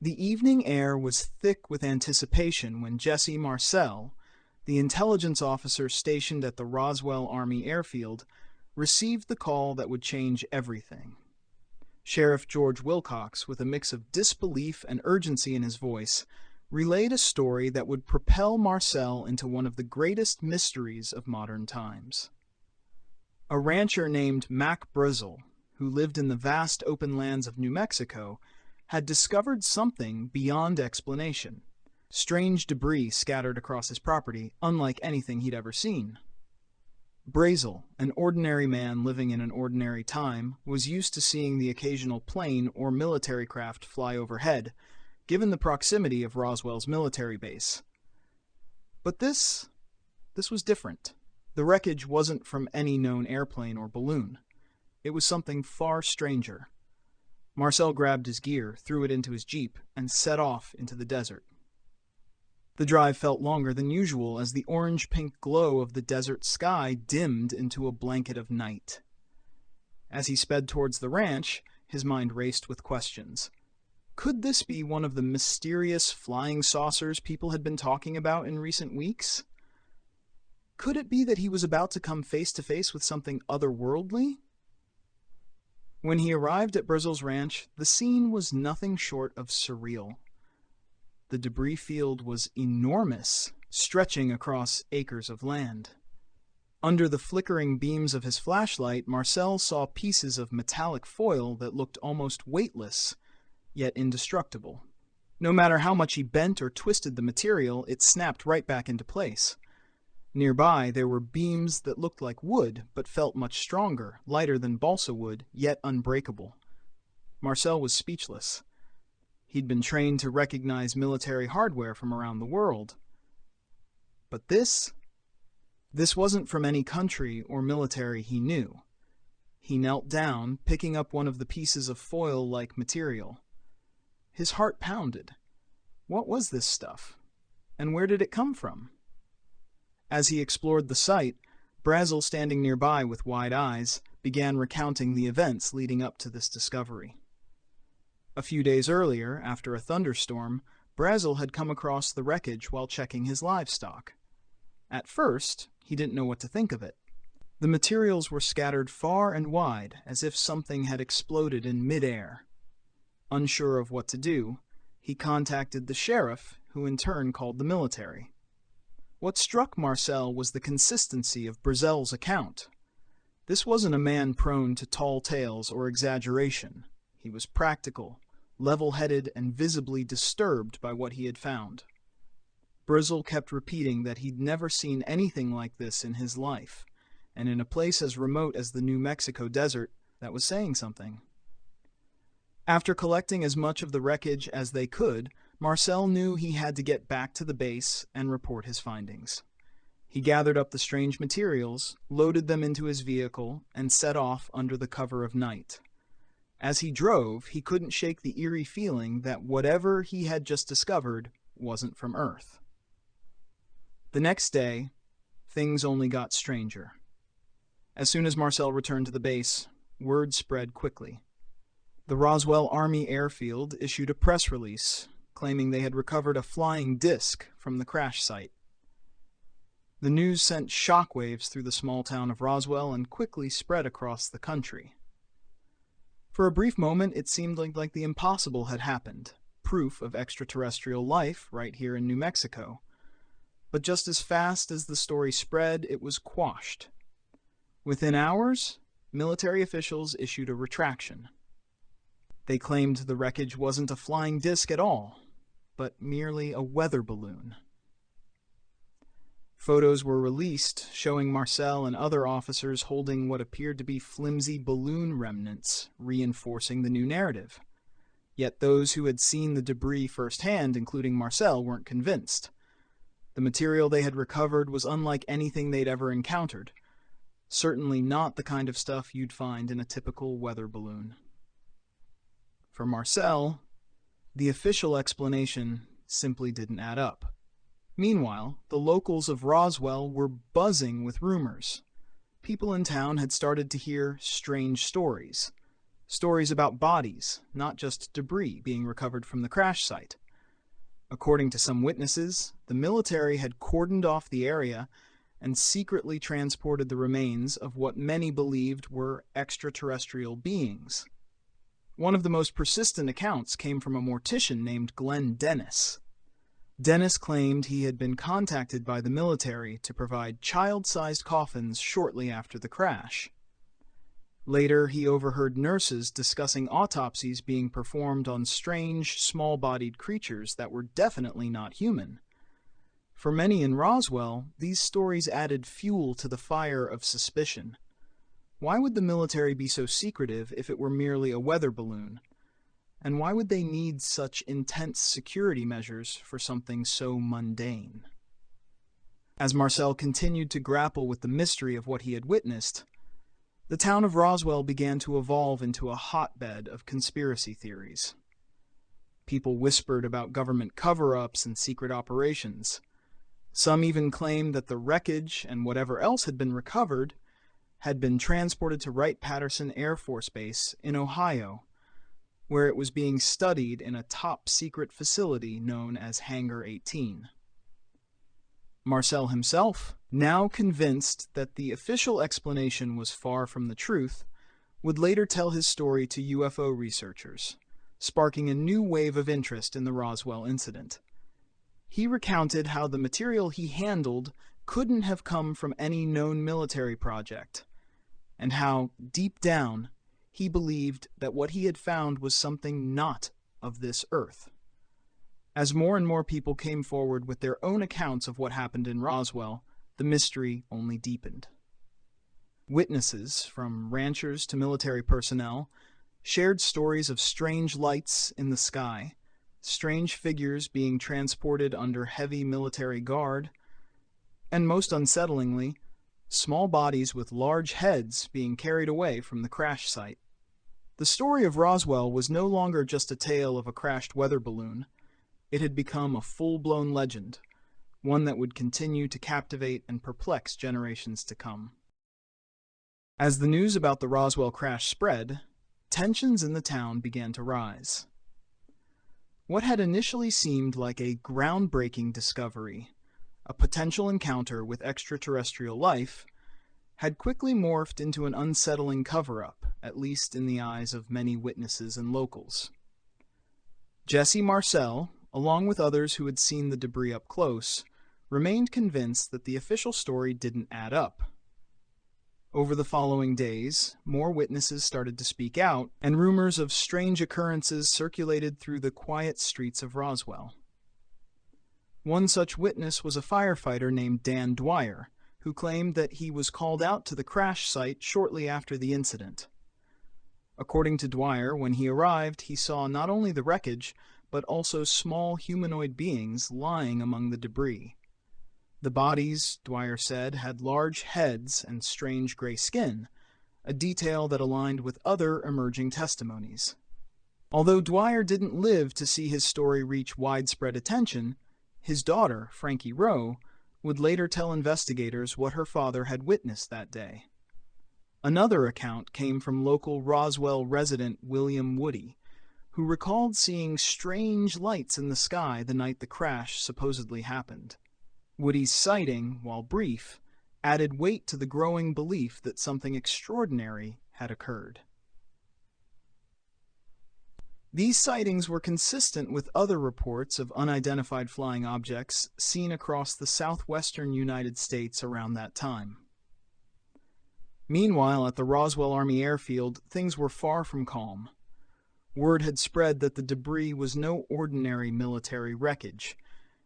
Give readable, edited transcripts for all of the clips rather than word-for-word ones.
The evening air was thick with anticipation when Jesse Marcel, the intelligence officer stationed at the Roswell Army Airfield, received the call that would change everything. Sheriff George Wilcox, with a mix of disbelief and urgency in his voice, relayed a story that would propel Marcel into one of the greatest mysteries of modern times. A rancher named Mac Brizzle, who lived in the vast open lands of New Mexico, had discovered something beyond explanation. Strange debris scattered across his property, unlike anything he'd ever seen. Brazel, an ordinary man living in an ordinary time, was used to seeing the occasional plane or military craft fly overhead, given the proximity of Roswell's military base. But this was different. The wreckage wasn't from any known airplane or balloon. It was something far stranger. Marcel grabbed his gear, threw it into his jeep, and set off into the desert. The drive felt longer than usual as the orange-pink glow of the desert sky dimmed into a blanket of night. As he sped towards the ranch, his mind raced with questions. Could this be one of the mysterious flying saucers people had been talking about in recent weeks? Could it be that he was about to come face to face with something otherworldly? When he arrived at Brizzle's ranch, the scene was nothing short of surreal. The debris field was enormous, stretching across acres of land. Under the flickering beams of his flashlight, Marcel saw pieces of metallic foil that looked almost weightless, yet indestructible. No matter how much he bent or twisted the material, it snapped right back into place. Nearby, there were beams that looked like wood, but felt much stronger, lighter than balsa wood, yet unbreakable. Marcel was speechless. He'd been trained to recognize military hardware from around the world. But this wasn't from any country or military he knew. He knelt down, picking up one of the pieces of foil-like material. His heart pounded. What was this stuff? And where did it come from? As he explored the site, Brazel, standing nearby with wide eyes, began recounting the events leading up to this discovery. A few days earlier, after a thunderstorm, Brazel had come across the wreckage while checking his livestock. At first, he didn't know what to think of it. The materials were scattered far and wide, as if something had exploded in midair. Unsure of what to do, he contacted the sheriff, who in turn called the military. What struck Marcel was the consistency of Brazel's account. This wasn't a man prone to tall tales or exaggeration. He was practical, level-headed, and visibly disturbed by what he had found. Brazel kept repeating that he'd never seen anything like this in his life, and in a place as remote as the New Mexico desert, that was saying something. After collecting as much of the wreckage as they could, Marcel knew he had to get back to the base and report his findings. He gathered up the strange materials, loaded them into his vehicle, and set off under the cover of night. As he drove, he couldn't shake the eerie feeling that whatever he had just discovered wasn't from Earth. The next day, things only got stranger. As soon as Marcel returned to the base, word spread quickly. The Roswell Army Airfield issued a press release claiming they had recovered a flying disc from the crash site. The news sent shockwaves through the small town of Roswell and quickly spread across the country. For a brief moment, it seemed like the impossible had happened, proof of extraterrestrial life right here in New Mexico. But just as fast as the story spread, it was quashed. Within hours, military officials issued a retraction. They claimed the wreckage wasn't a flying disc at all, but merely a weather balloon. Photos were released showing Marcel and other officers holding what appeared to be flimsy balloon remnants, reinforcing the new narrative. Yet those who had seen the debris firsthand, including Marcel, weren't convinced. The material they had recovered was unlike anything they'd ever encountered. Certainly not the kind of stuff you'd find in a typical weather balloon. For Marcel, the official explanation simply didn't add up. Meanwhile, the locals of Roswell were buzzing with rumors. People in town had started to hear strange stories. stories about bodies, not just debris, being recovered from the crash site. According to some witnesses, the military had cordoned off the area and secretly transported the remains of what many believed were extraterrestrial beings. One of the most persistent accounts came from a mortician named Glenn Dennis. Dennis claimed he had been contacted by the military to provide child-sized coffins shortly after the crash. Later, he overheard nurses discussing autopsies being performed on strange, small-bodied creatures that were definitely not human. For many in Roswell, these stories added fuel to the fire of suspicion. Why would the military be so secretive if it were merely a weather balloon? And why would they need such intense security measures for something so mundane? As Marcel continued to grapple with the mystery of what he had witnessed, the town of Roswell began to evolve into a hotbed of conspiracy theories. People whispered about government cover-ups and secret operations. Some even claimed that the wreckage and whatever else had been recovered had been transported to Wright-Patterson Air Force Base in Ohio, where it was being studied in a top-secret facility known as Hangar 18. Marcel himself, now convinced that the official explanation was far from the truth, would later tell his story to UFO researchers, sparking a new wave of interest in the Roswell incident. He recounted how the material he handled couldn't have come from any known military project, and how, deep down, he believed that what he had found was something not of this earth. As more and more people came forward with their own accounts of what happened in Roswell, the mystery only deepened. Witnesses, from ranchers to military personnel, shared stories of strange lights in the sky, strange figures being transported under heavy military guard, and most unsettlingly, small bodies with large heads being carried away from the crash site. The story of Roswell was no longer just a tale of a crashed weather balloon. It had become a full-blown legend, one that would continue to captivate and perplex generations to come. As the news about the Roswell crash spread, tensions in the town began to rise. What had initially seemed like a groundbreaking discovery, a potential encounter with extraterrestrial life, had quickly morphed into an unsettling cover-up, at least in the eyes of many witnesses and locals. Jesse Marcel, along with others who had seen the debris up close, remained convinced that the official story didn't add up. Over the following days, more witnesses started to speak out, and rumors of strange occurrences circulated through the quiet streets of Roswell. One such witness was a firefighter named Dan Dwyer, who claimed that he was called out to the crash site shortly after the incident. According to Dwyer, when he arrived, he saw not only the wreckage, but also small humanoid beings lying among the debris. The bodies, Dwyer said, had large heads and strange gray skin, a detail that aligned with other emerging testimonies. Although Dwyer didn't live to see his story reach widespread attention, his daughter, Frankie Rowe, would later tell investigators what her father had witnessed that day. Another account came from local Roswell resident William Woody, who recalled seeing strange lights in the sky the night the crash supposedly happened. Woody's sighting, while brief, added weight to the growing belief that something extraordinary had occurred. These sightings were consistent with other reports of unidentified flying objects seen across the southwestern United States around that time. Meanwhile, at the Roswell Army Airfield, things were far from calm. Word had spread that the debris was no ordinary military wreckage,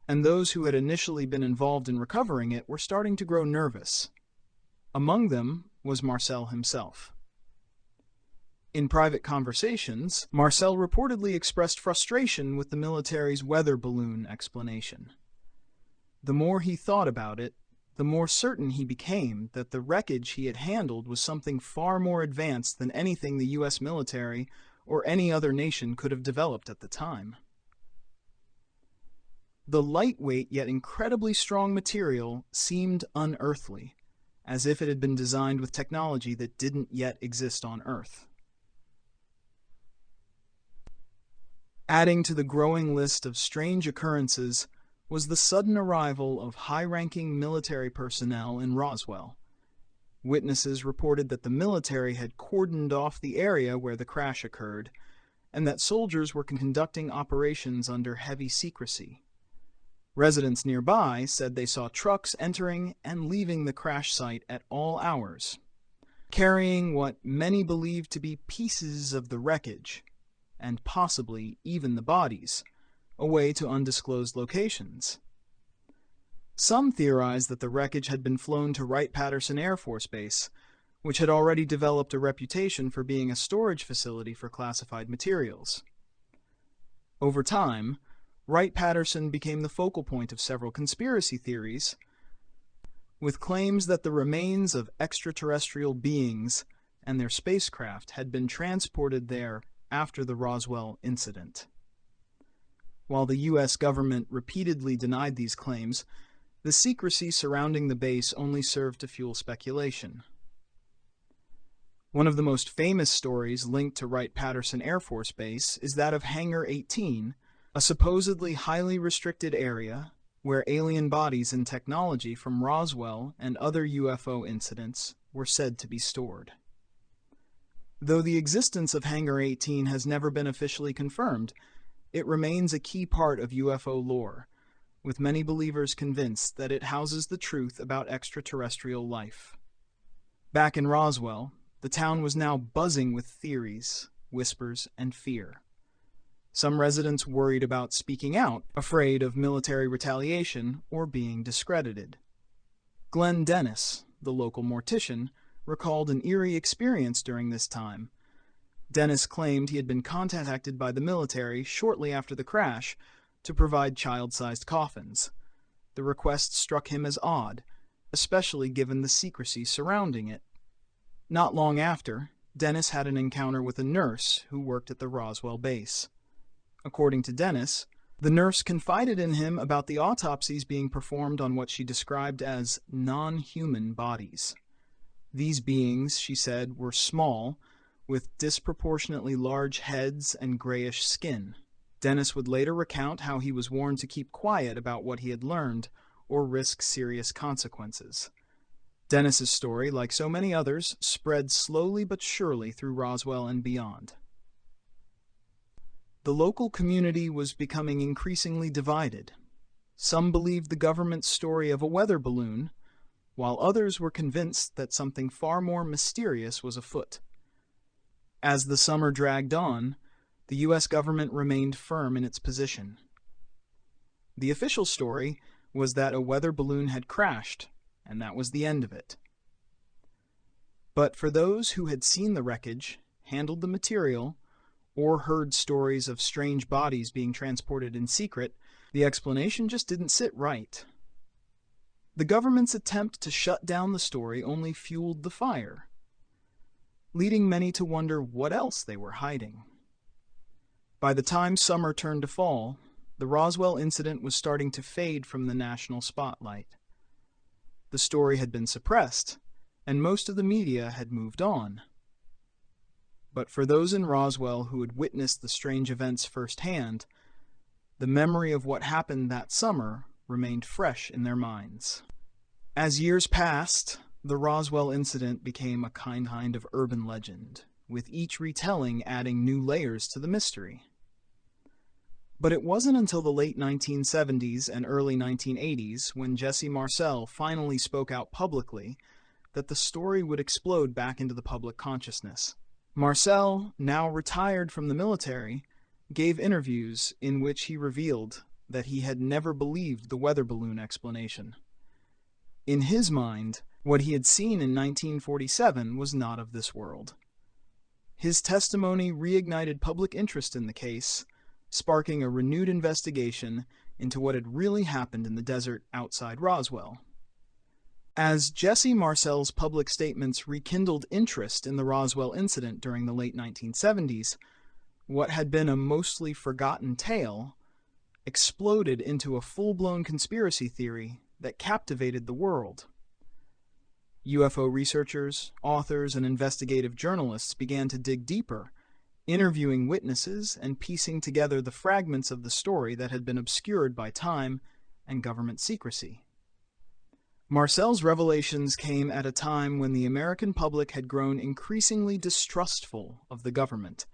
and those who had initially been involved in recovering it were starting to grow nervous. Among them was Marcel himself. In private conversations, Marcel reportedly expressed frustration with the military's weather balloon explanation. The more he thought about it, the more certain he became that the wreckage he had handled was something far more advanced than anything the U.S. military or any other nation could have developed at the time. The lightweight yet incredibly strong material seemed unearthly, as if it had been designed with technology that didn't yet exist on Earth. Adding to the growing list of strange occurrences was the sudden arrival of high-ranking military personnel in Roswell. Witnesses reported that the military had cordoned off the area where the crash occurred, and that soldiers were conducting operations under heavy secrecy. Residents nearby said they saw trucks entering and leaving the crash site at all hours, carrying what many believed to be pieces of the wreckage, and possibly even the bodies, away to undisclosed locations. Some theorized that the wreckage had been flown to Wright-Patterson Air Force Base, which had already developed a reputation for being a storage facility for classified materials. Over time, Wright-Patterson became the focal point of several conspiracy theories, with claims that the remains of extraterrestrial beings and their spacecraft had been transported there after the Roswell incident. While the U.S. government repeatedly denied these claims, the secrecy surrounding the base only served to fuel speculation. One of the most famous stories linked to Wright-Patterson Air Force Base is that of Hangar 18, a supposedly highly restricted area where alien bodies and technology from Roswell and other UFO incidents were said to be stored. Though the existence of Hangar 18 has never been officially confirmed, it remains a key part of UFO lore, with many believers convinced that it houses the truth about extraterrestrial life. Back in Roswell, the town was now buzzing with theories, whispers, and fear. Some residents worried about speaking out, afraid of military retaliation or being discredited. Glenn Dennis, the local mortician, recalled an eerie experience during this time. Dennis claimed he had been contacted by the military shortly after the crash to provide child-sized coffins. The request struck him as odd, especially given the secrecy surrounding it. Not long after, Dennis had an encounter with a nurse who worked at the Roswell base. According to Dennis, the nurse confided in him about the autopsies being performed on what she described as non-human bodies. These beings, she said, were small, with disproportionately large heads and grayish skin. Dennis would later recount how he was warned to keep quiet about what he had learned or risk serious consequences. Dennis's story, like so many others, spread slowly but surely through Roswell and beyond. The local community was becoming increasingly divided. Some believed the government's story of a weather balloon, while others were convinced that something far more mysterious was afoot. As the summer dragged on, the U.S. government remained firm in its position. The official story was that a weather balloon had crashed, and that was the end of it. But for those who had seen the wreckage, handled the material, or heard stories of strange bodies being transported in secret, the explanation just didn't sit right. The government's attempt to shut down the story only fueled the fire, leading many to wonder what else they were hiding. By the time summer turned to fall, the Roswell incident was starting to fade from the national spotlight. The story had been suppressed, and most of the media had moved on. But for those in Roswell who had witnessed the strange events firsthand, the memory of what happened that summer remained fresh in their minds. As years passed, the Roswell incident became a kind of urban legend, with each retelling adding new layers to the mystery. But it wasn't until the late 1970s and early 1980s, when Jesse Marcel finally spoke out publicly, that the story would explode back into the public consciousness. Marcel, now retired from the military, gave interviews in which he revealed that he had never believed the weather balloon explanation. In his mind, what he had seen in 1947 was not of this world. His testimony reignited public interest in the case, sparking a renewed investigation into what had really happened in the desert outside Roswell. As Jesse Marcel's public statements rekindled interest in the Roswell incident during the late 1970s, what had been a mostly forgotten tale exploded into a full-blown conspiracy theory that captivated the world. UFO researchers, authors, and investigative journalists began to dig deeper, interviewing witnesses and piecing together the fragments of the story that had been obscured by time and government secrecy. Marcel's revelations came at a time when the American public had grown increasingly distrustful of the government,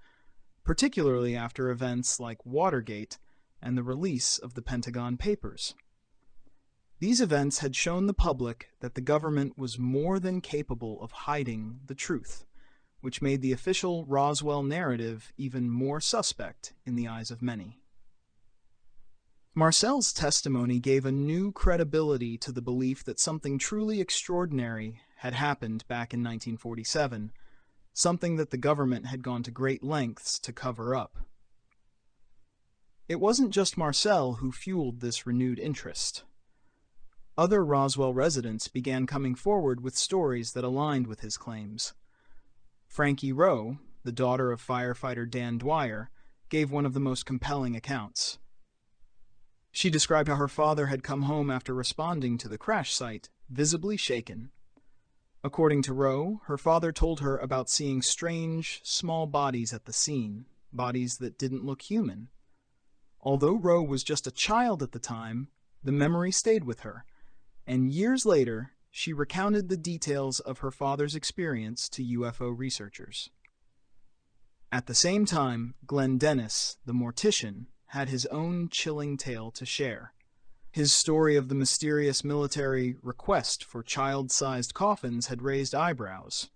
particularly after events like Watergate and the release of the Pentagon Papers. These events had shown the public that the government was more than capable of hiding the truth, which made the official Roswell narrative even more suspect in the eyes of many. Marcel's testimony gave a new credibility to the belief that something truly extraordinary had happened back in 1947, something that the government had gone to great lengths to cover up. It wasn't just Marcel who fueled this renewed interest. Other Roswell residents began coming forward with stories that aligned with his claims. Frankie Rowe, the daughter of firefighter Dan Dwyer, gave one of the most compelling accounts. She described how her father had come home after responding to the crash site, visibly shaken. According to Rowe, her father told her about seeing strange, small bodies at the scene, bodies that didn't look human. Although Rowe was just a child at the time, the memory stayed with her, and years later, she recounted the details of her father's experience to UFO researchers. At the same time, Glenn Dennis, the mortician, had his own chilling tale to share. His story of the mysterious military request for child-sized coffins had raised eyebrows,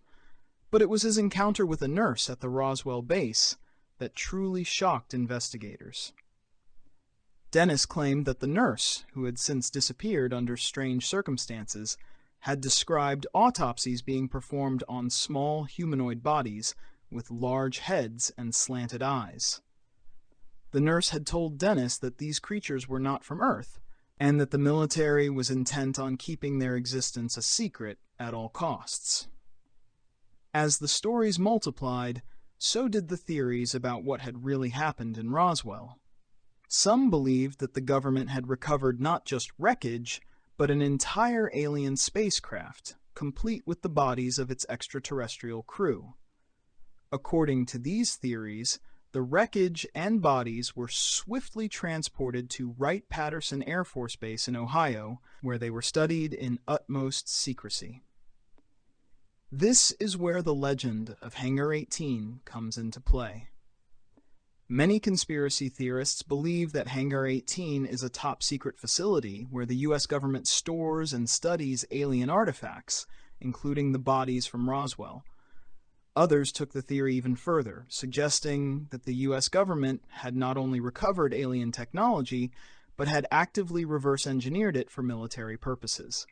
but it was his encounter with a nurse at the Roswell base that truly shocked investigators. Dennis claimed that the nurse, who had since disappeared under strange circumstances, had described autopsies being performed on small humanoid bodies with large heads and slanted eyes. The nurse had told Dennis that these creatures were not from Earth, and that the military was intent on keeping their existence a secret at all costs. As the stories multiplied, so did the theories about what had really happened in Roswell. Some believed that the government had recovered not just wreckage, but an entire alien spacecraft, complete with the bodies of its extraterrestrial crew. According to these theories, the wreckage and bodies were swiftly transported to Wright-Patterson Air Force Base in Ohio, where they were studied in utmost secrecy. This is where the legend of Hangar 18 comes into play. Many conspiracy theorists believe that Hangar 18 is a top-secret facility where the U.S. government stores and studies alien artifacts, including the bodies from Roswell. Others took the theory even further, suggesting that the U.S. government had not only recovered alien technology, but had actively reverse-engineered it for military purposes.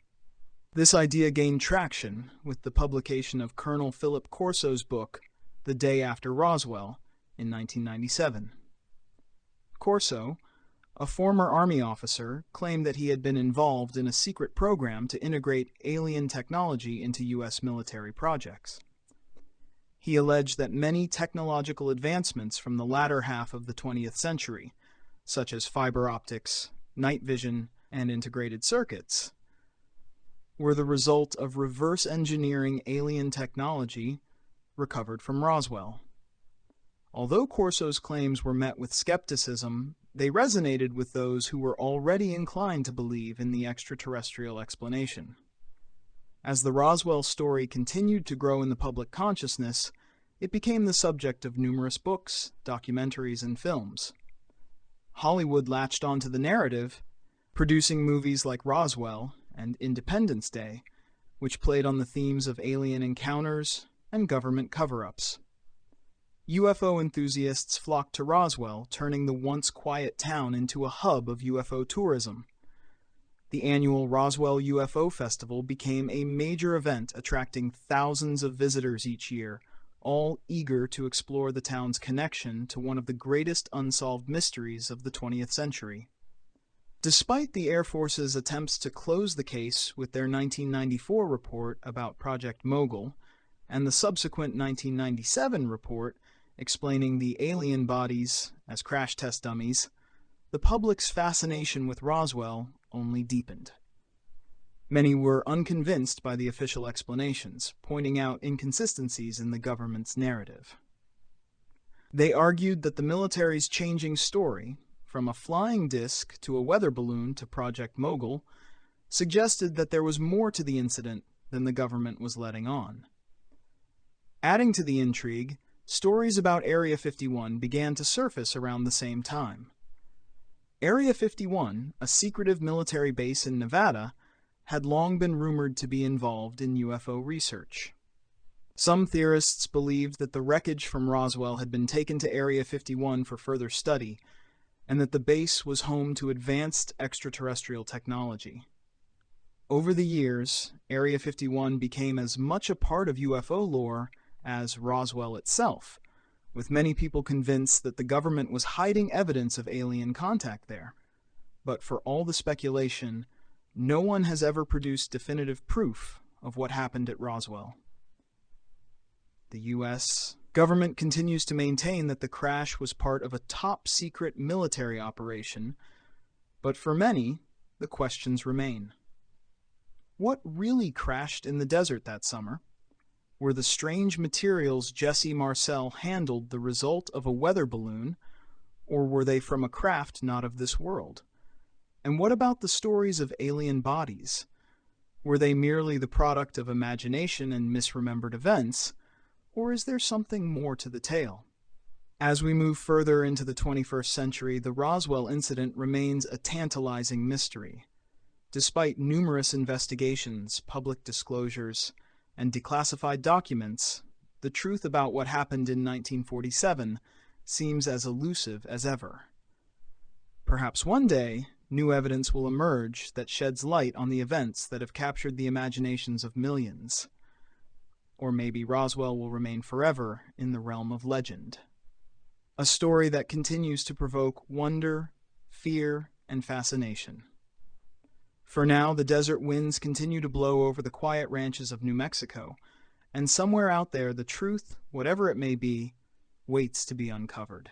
This idea gained traction with the publication of Colonel Philip Corso's book, The Day After Roswell, in 1997. Corso, a former Army officer, claimed that he had been involved in a secret program to integrate alien technology into U.S. military projects. He alleged that many technological advancements from the latter half of the 20th century, such as fiber optics, night vision, and integrated circuits, were the result of reverse engineering alien technology recovered from Roswell. Although Corso's claims were met with skepticism, they resonated with those who were already inclined to believe in the extraterrestrial explanation. As the Roswell story continued to grow in the public consciousness, it became the subject of numerous books, documentaries, and films. Hollywood latched onto the narrative, producing movies like Roswell and Independence Day, which played on the themes of alien encounters and government cover-ups. UFO enthusiasts flocked to Roswell, turning the once quiet town into a hub of UFO tourism. The annual Roswell UFO Festival became a major event, attracting thousands of visitors each year, all eager to explore the town's connection to one of the greatest unsolved mysteries of the 20th century. Despite the Air Force's attempts to close the case with their 1994 report about Project Mogul, and the subsequent 1997 report explaining the alien bodies as crash test dummies, the public's fascination with Roswell only deepened. Many were unconvinced by the official explanations, pointing out inconsistencies in the government's narrative. They argued that the military's changing story, from a flying disc to a weather balloon to Project Mogul, suggested that there was more to the incident than the government was letting on. Adding to the intrigue, stories about Area 51 began to surface around the same time. Area 51, a secretive military base in Nevada, had long been rumored to be involved in UFO research. Some theorists believed that the wreckage from Roswell had been taken to Area 51 for further study, and that the base was home to advanced extraterrestrial technology. Over the years, Area 51 became as much a part of UFO lore as Roswell itself, with many people convinced that the government was hiding evidence of alien contact there. But for all the speculation, no one has ever produced definitive proof of what happened at Roswell. The U.S. government continues to maintain that the crash was part of a top-secret military operation, but for many, the questions remain. What really crashed in the desert that summer? Were the strange materials Jesse Marcel handled the result of a weather balloon, or were they from a craft not of this world? And what about the stories of alien bodies? Were they merely the product of imagination and misremembered events, or is there something more to the tale? As we move further into the 21st century, the Roswell incident remains a tantalizing mystery. Despite numerous investigations, public disclosures, and declassified documents, the truth about what happened in 1947 seems as elusive as ever. Perhaps one day, new evidence will emerge that sheds light on the events that have captured the imaginations of millions. Or maybe Roswell will remain forever in the realm of legend. A story that continues to provoke wonder, fear, and fascination. For now, the desert winds continue to blow over the quiet ranches of New Mexico, and somewhere out there the truth, whatever it may be, waits to be uncovered.